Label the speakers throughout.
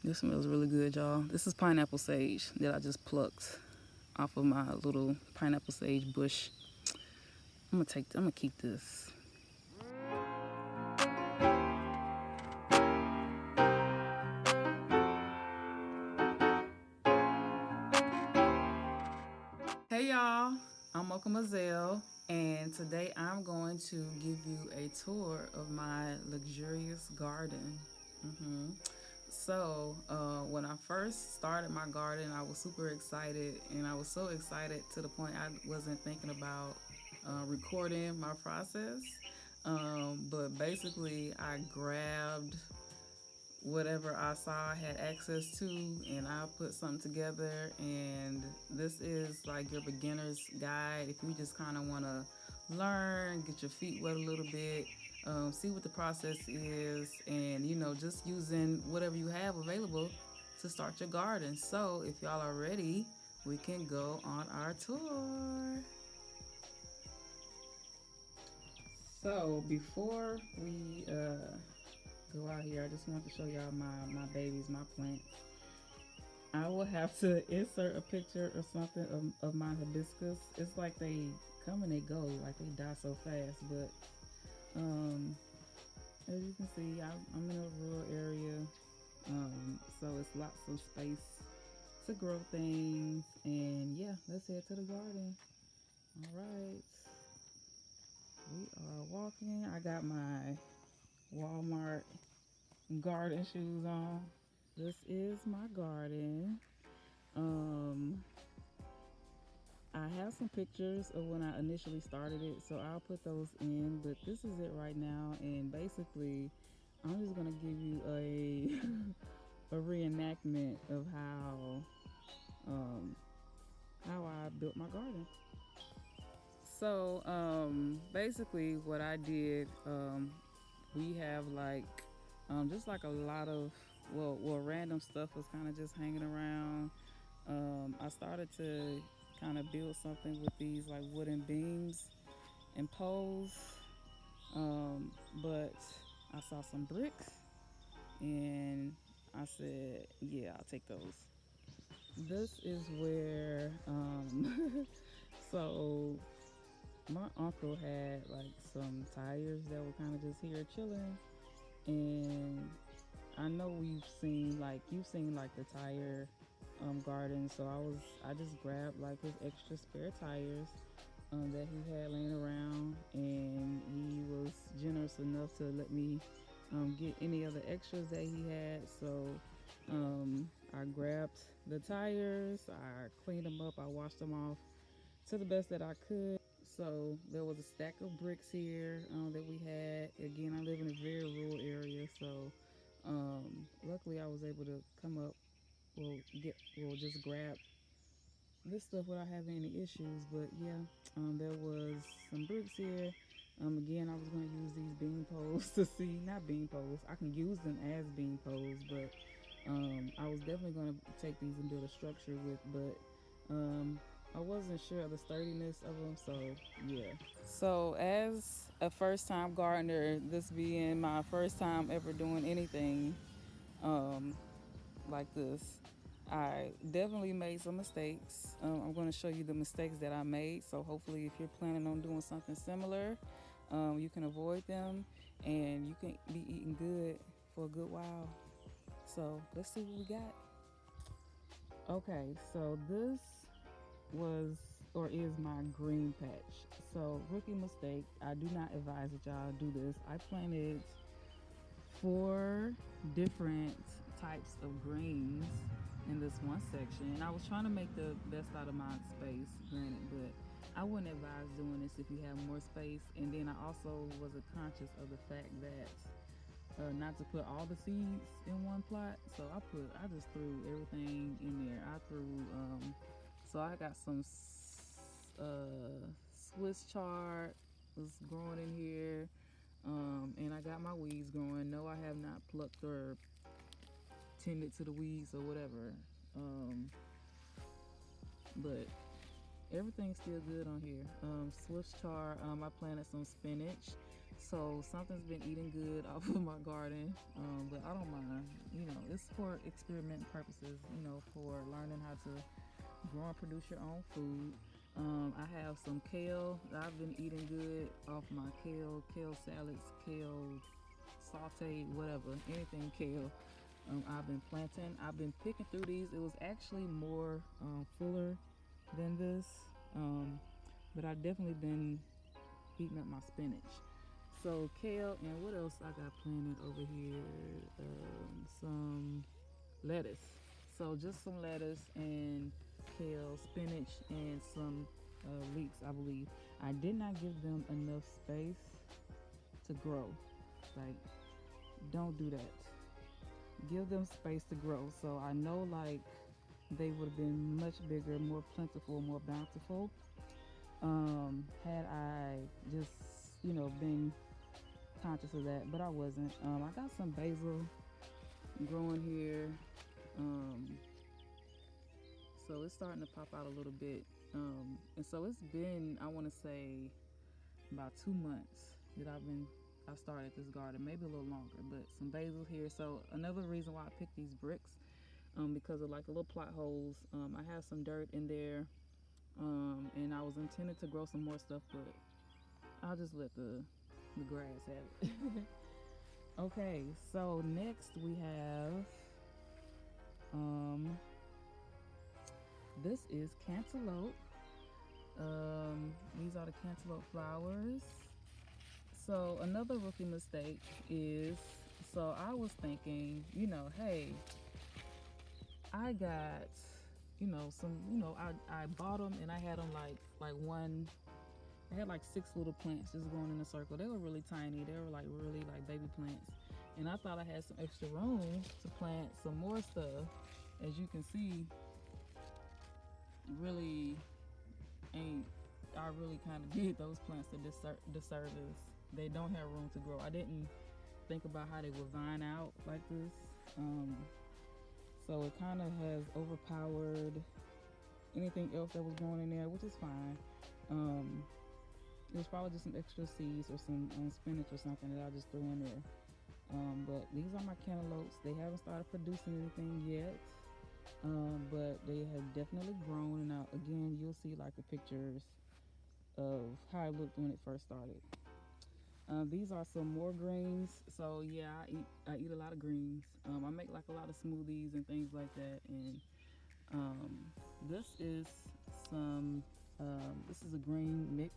Speaker 1: This smells really good, y'all. This is pineapple sage that I just plucked off of my little pineapple sage bush. I'm gonna keep this. Hey y'all, I'm Mocha Mazel, and today I'm going to give you a tour of my luxurious garden. When I first started my garden, I was super excited, and I was so excited to the point I wasn't thinking about recording my process. But basically, I grabbed whatever I saw I had access to, and I put something together. And this is like your beginner's guide if you just kind of want to learn, get your feet wet a little bit, see what the process is, and just using whatever you have available to start your garden. So if y'all are ready, we can go on our tour. So before we go out here, I just want to show y'all my babies, my plants. I will have to insert a picture or something of my hibiscus. It's like they come and they go, like they die so fast. But as you can see, I'm in a rural area, so it's lots of space to grow things. And yeah, let's head to the garden. All right, we are walking. I got my Walmart garden shoes on. This is my garden. I have some pictures of when I initially started it, so I'll put those in, but this is it right now. And basically I'm just gonna give you a a reenactment of how I built my garden. So basically what I did, we have like just like a lot of random stuff was kind of just hanging around. I started to kind of build something with these like wooden beams and poles, but I saw some bricks and I said, yeah, I'll take those. This is where so my uncle had like some tires that were kind of just here chilling, and I know you've seen like the tire garden. So I just grabbed like his extra spare tires that he had laying around, and he was generous enough to let me get any of the extras that he had. So I grabbed the tires, I cleaned them up, I washed them off to the best that I could. So there was a stack of bricks here that we had. Again, I live in a very rural area, so luckily I was able to come up, just grab this stuff without having any issues. But yeah, there was some bricks here. Again, I was going to use these bean poles to see, not bean poles, I can use them as bean poles, but I was definitely going to take these and build a structure with, but I wasn't sure of the sturdiness of them, so yeah. So as a first time gardener, this being my first time ever doing anything um, like this, I definitely made some mistakes. I'm going to show you the mistakes that I made, so hopefully if you're planning on doing something similar, you can avoid them and you can be eating good for a good while. So let's see what we got. Okay, so this was or is my green patch. So rookie mistake, I do not advise that y'all do this. I planted 4 different types of greens in this one section, and I was trying to make the best out of my space, granted, but I wouldn't advise doing this if you have more space. And then I also was conscious of the fact that not to put all the seeds in one plot, so I just threw everything in there. So I got some Swiss chard was growing in here, and I got my weeds growing. No, I have not plucked or tended to the weeds or whatever, but everything's still good on here. Swiss chard, I planted some spinach. So something's been eating good off of my garden, but I don't mind. You know, it's for experiment purposes. You know, for learning how to grow and produce your own food. I have some kale. I've been eating good off my kale salads, kale saute, whatever, anything kale. I've been planting. I've been picking through these. It was actually more fuller than this, but I've definitely been eating up my spinach. So kale and what else I got planted over here? Some lettuce. So just some lettuce and kale, spinach, and some leeks, I believe. I did not give them enough space to grow. Like, don't do that. Give them space to grow. So I know like they would have been much bigger, more plentiful, more bountiful. Had I just, been conscious of that, but I wasn't. I got some basil growing here. So it's starting to pop out a little bit. And so it's been, I want to say, about 2 months that I started this garden, maybe a little longer, but some basil here. So another reason why I picked these bricks, because of like the little plot holes. I have some dirt in there, and I was intended to grow some more stuff, but I'll just let the grass have it. Okay, so next we have this is cantaloupe. These are the cantaloupe flowers. So another rookie mistake is, so I was thinking, hey, I got, some, I bought them and I had them like one. I had like 6 little plants just going in a circle. They were really tiny. They were like really like baby plants. And I thought I had some extra room to plant some more stuff. As you can see, really ain't, I really kind of did those plants a disservice. They don't have room to grow. I didn't think about how they would vine out like this. So it kind of has overpowered anything else that was growing in there, which is fine. It was probably just some extra seeds or some spinach or something that I just threw in there. But these are my cantaloupes. They haven't started producing anything yet, but they have definitely grown. And now again, you'll see like the pictures of how it looked when it first started. These are some more greens. So yeah, I eat a lot of greens. I make like a lot of smoothies and things like that. And this is some. This is a green mix,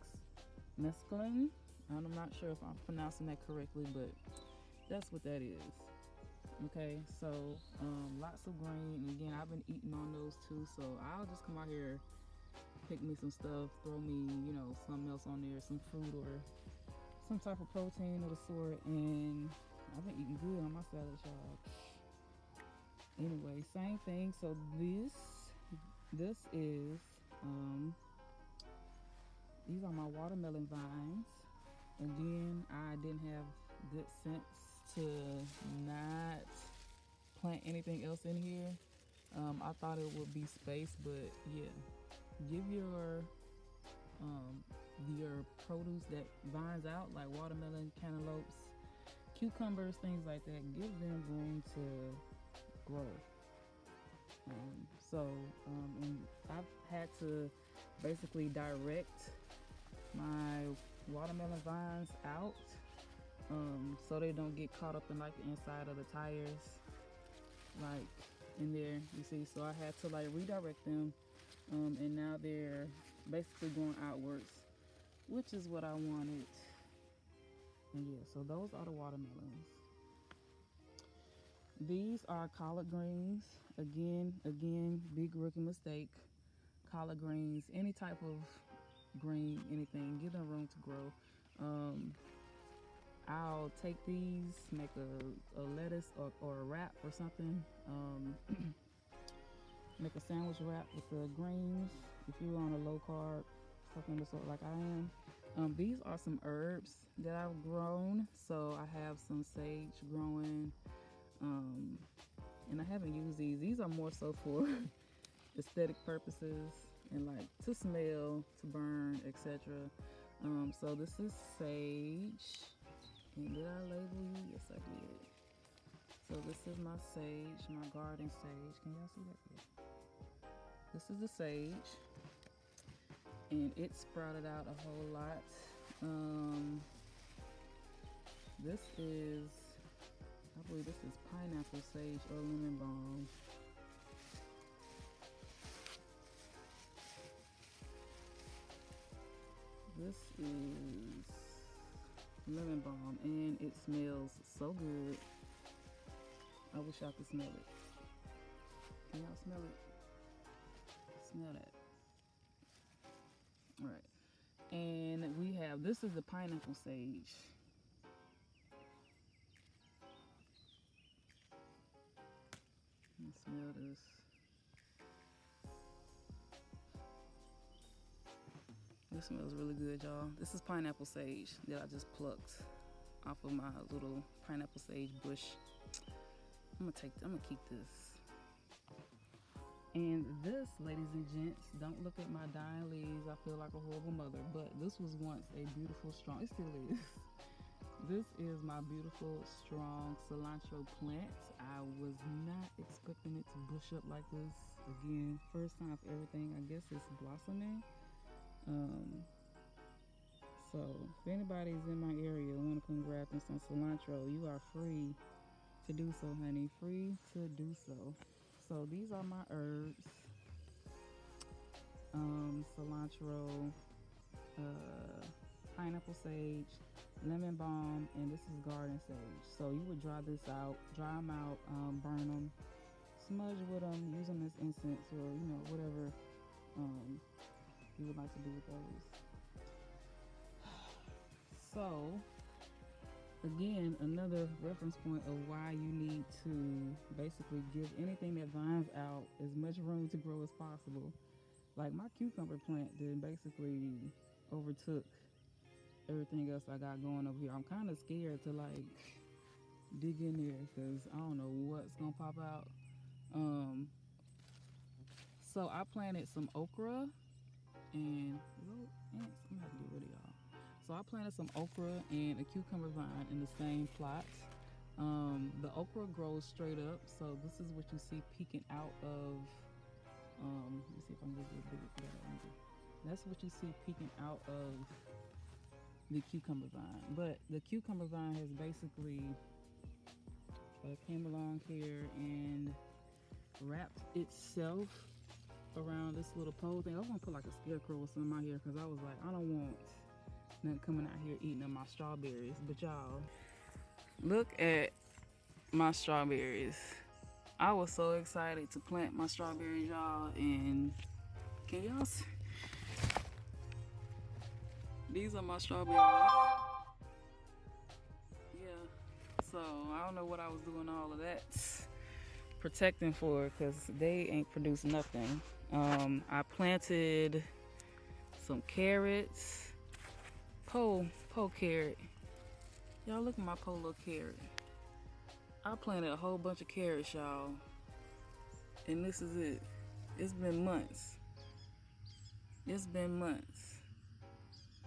Speaker 1: Muscadine. I'm not sure if I'm pronouncing that correctly, but that's what that is. Okay, so lots of grain. And again, I've been eating on those too. So I'll just come out here, pick me some stuff, throw me, something else on there, some fruit or some type of protein of the sort, and I've been eating good on my salad, y'all. Anyway, same thing. So this is these are my watermelon vines. Again, I didn't have good sense to not plant anything else in here. I thought it would be space, but yeah, give your produce that vines out, like watermelon, cantaloupes, cucumbers, things like that, give them room to grow. And I've had to basically direct my watermelon vines out, so they don't get caught up in like the inside of the tires, like in there, you see. So I had to like redirect them, and now they're basically going outwards, which is what I wanted. And yeah, so those are the watermelons. These are collard greens. Again, big rookie mistake. Collard greens, any type of green, anything, give them room to grow. I'll take these, make a lettuce or a wrap or something. Make a sandwich wrap with the greens if you're on a low carb, something of the sort like I am. These are some herbs that I've grown. So I have some sage growing, and I haven't used these. These are more so for aesthetic purposes and like to smell, to burn, etc. So this is sage. And did I label you? Yes, I did. So this is my sage, my garden sage. Can y'all see that? Yeah. This is the sage, and it sprouted out a whole lot. This is, I believe this is pineapple sage or lemon balm. This is lemon balm, and it smells so good. I wish I could smell it. Can y'all smell it? Smell that. All right. And we have, this is the pineapple sage. Smell this. This smells really good, y'all. This is pineapple sage that I just plucked off of my little pineapple sage bush. I'm gonna keep this. And this, ladies and gents, don't look at my dying leaves. I feel like a horrible mother, but this was once a beautiful, strong, it still is. This is my beautiful, strong cilantro plant. I was not expecting it to bush up like this. Again, first time for everything. I guess it's blossoming. So if anybody's in my area and want to come grab some cilantro, you are free to do so, honey. Free to do so. So these are my herbs. Cilantro, pineapple sage, lemon balm, and this is garden sage. So you would dry them out, burn them, smudge with them, use them as incense, or whatever you would like to do with those. So again, another reference point of why you need to basically give anything that vines out as much room to grow as possible. Like my cucumber plant then basically overtook everything else I got going over here. I'm kind of scared to like dig in there because I don't know what's gonna pop out. So I planted some okra and I'm gonna have to get rid of y'all. So I planted some okra and a cucumber vine in the same plot. The okra grows straight up, so this is what you see peeking out of. Let me see if I can get a bigger angle. That's what you see peeking out of the cucumber vine. But the cucumber vine has basically came along here and wrapped itself around this little pole thing. I was gonna put like a scarecrow or something out here because I was like, I don't want nothing coming out here eating up my strawberries. But y'all, look at my strawberries. I was so excited to plant my strawberries, y'all, and can y'all see? These are my strawberries. Yeah, so I don't know what I was doing all of that protecting for, because they ain't produced nothing. I planted some carrots, pole carrot. Y'all look at my pole carrot. I planted a whole bunch of carrots, y'all, and this is it. It's been months. It's been months.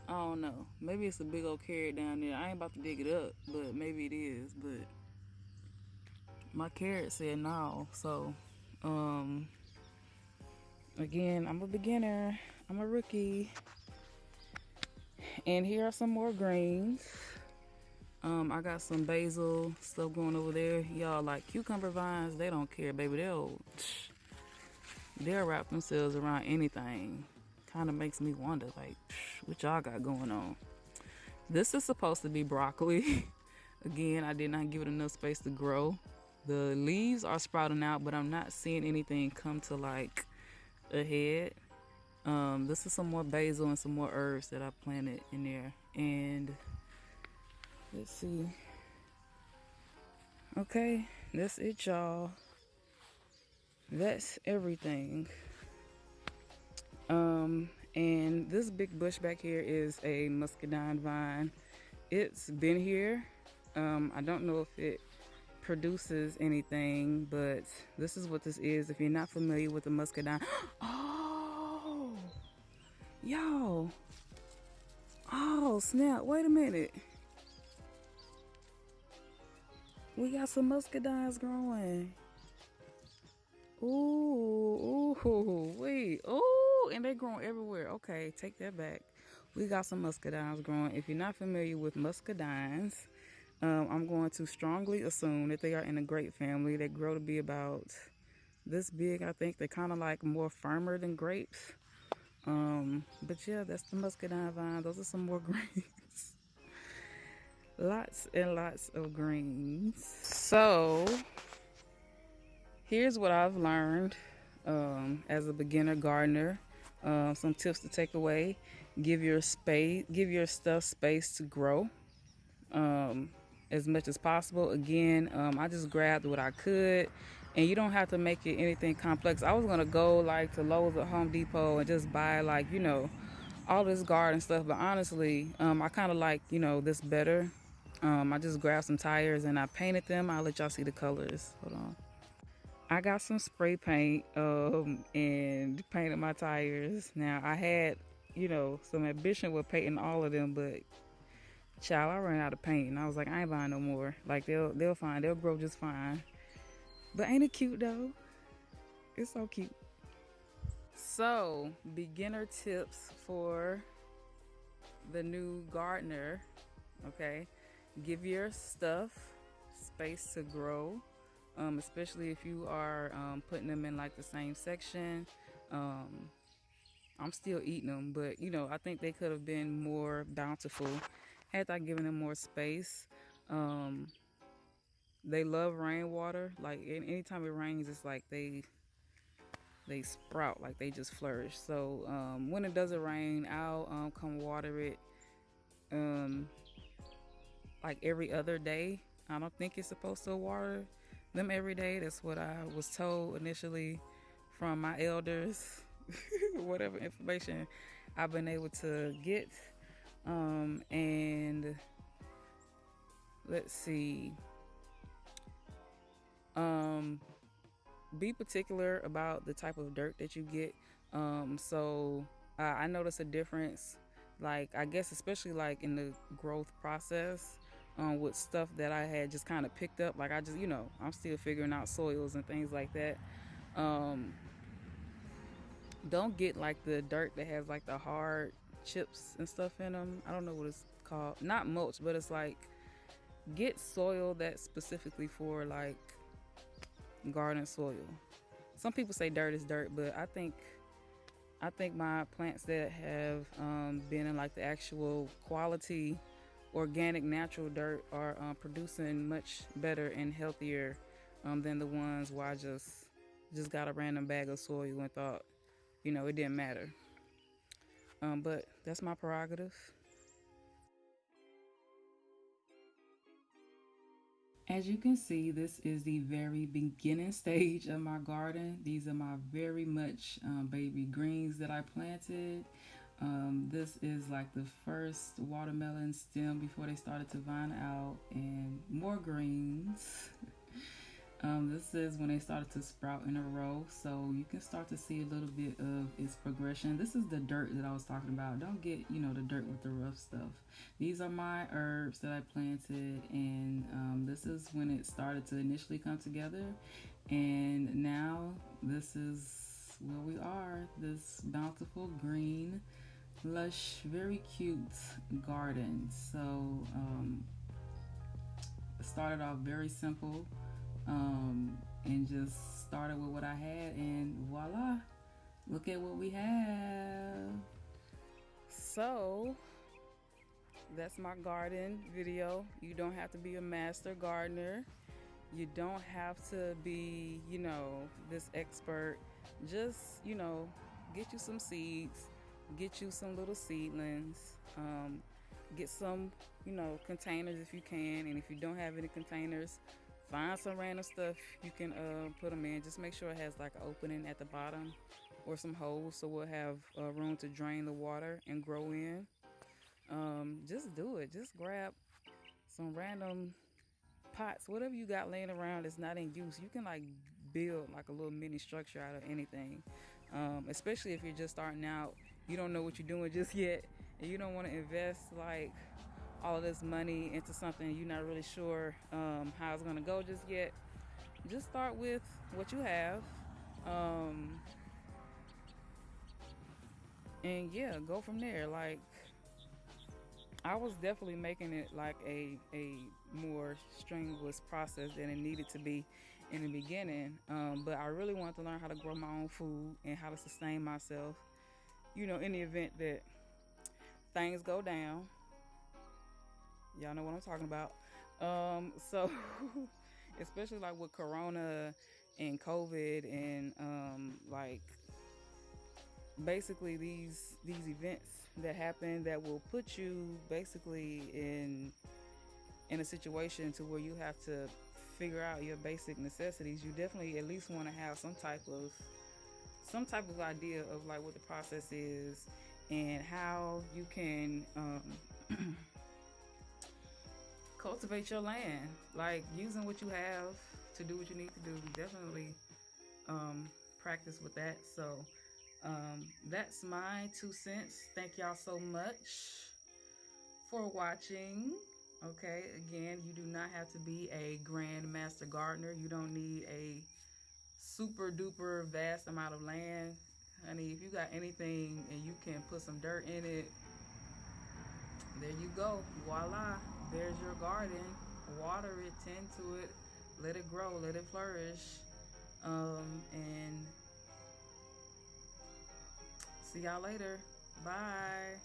Speaker 1: I don't know. Maybe it's a big old carrot down there. I ain't about to dig it up, but maybe it is. But my carrot said no. So, again, I'm a beginner. I'm a rookie. And here are some more greens. I got some basil stuff going over there. Y'all, like cucumber vines, they don't care, baby. They'll wrap themselves around anything. Kind of makes me wonder, like, what y'all got going on. This is supposed to be broccoli. Again, I did not give it enough space to grow. The leaves are sprouting out, but I'm not seeing anything come to like a head. This is some more basil and some more herbs that I planted in there. And let's see. Okay, that's it, y'all. That's everything. And this big bush back here is a muscadine vine. It's been here. I don't know if it produces anything, but this is what this is. If you're not familiar with the muscadine, oh, yo, oh snap! Wait a minute. We got some muscadines growing. Ooh, wait. Ooh, and they're growing everywhere. Okay, take that back. We got some muscadines growing. If you're not familiar with muscadines, I'm going to strongly assume that they are in a grape family. They grow to be about this big, I think. They're kind of like more firmer than grapes. But yeah, that's the muscadine vine. Those are some more greens. Lots and lots of greens. So here's what I've learned as a beginner gardener. Some tips to take away: give your stuff space to grow as much as possible. Again, I just grabbed what I could, and you don't have to make it anything complex. I was gonna go like to Lowe's or Home Depot and just buy like all this garden stuff, but honestly, I kind of like this better. I just grabbed some tires and I painted them. I'll let y'all see the colors. Hold on. I got some spray paint and painted my tires. Now I had, some ambition with painting all of them, but child, I ran out of paint and I was like, I ain't buying no more. Like they'll grow just fine. But ain't it cute though? It's so cute. So, beginner tips for the new gardener, okay? Give your stuff space to grow, especially if you are putting them in like the same section. Um, I'm still eating them, but I think they could have been more bountiful had I given them more space. Um, they love rainwater. Like anytime it rains, it's like they sprout, like they just flourish. So when it doesn't rain, I'll come water it um, like every other day. I don't think it's supposed to water them every day. That's what I was told initially from my elders, whatever information I've been able to get. And let's see. Um, be particular about the type of dirt that you get. I noticed a difference, like I guess especially like in the growth process, with stuff that I had just kind of picked up. Like I just, I'm still figuring out soils and things like that. Um, don't get like the dirt that has like the hard chips and stuff in them. I don't know what it's called. Not mulch, but it's like get soil that's specifically for like garden soil. Some people say dirt is dirt, but I think my plants that have been in like the actual quality organic natural dirt are producing much better and healthier than the ones where I just got a random bag of soil and thought it didn't matter. But that's my prerogative. As you can see, this is the very beginning stage of my garden. These are my very much baby greens that I planted. This is like the first watermelon stem before they started to vine out, and more greens. This is when they started to sprout in a row, so you can start to see a little bit of its progression. This is the dirt that I was talking about. Don't get, the dirt with the rough stuff. These are my herbs that I planted, and this is when it started to initially come together. And now this is where we are, this bountiful green, lush, very cute garden. So it started off very simple, and just started with what I had, and voila, look at what we have. So that's my garden video. You don't have to be a master gardener. You don't have to be, this expert. Just, get you some seeds, get you some little seedlings, get some, containers if you can. And if you don't have any containers, find some random stuff you can put them in. Just make sure it has like an opening at the bottom or some holes so we'll have room to drain the water and grow in. Just do it. Just grab some random pots, whatever you got laying around that's not in use. You can like build like a little mini structure out of anything. Especially if you're just starting out, you don't know what you're doing just yet, and you don't want to invest like all of this money into something you're not really sure how it's gonna go just yet, just start with what you have. Um, and yeah, go from there. Like I was definitely making it like a more strenuous process than it needed to be in the beginning. But I really wanted to learn how to grow my own food and how to sustain myself. In the event that things go down, y'all know what I'm talking about. So especially like with Corona and COVID and like basically these events that happen that will put you basically in a situation to where you have to figure out your basic necessities. You definitely at least want to have some type of idea of like what the process is and how you can cultivate your land, like using what you have to do what you need to do. Definitely practice with that. So that's my 2 cents. Thank y'all so much for watching. Okay, again, you do not have to be a grandmaster gardener. You don't need a super duper vast amount of land. Honey, if you got anything and you can put some dirt in it, there you go. Voila, there's your garden. Water it, tend to it, let it grow, let it flourish. And see y'all later. Bye.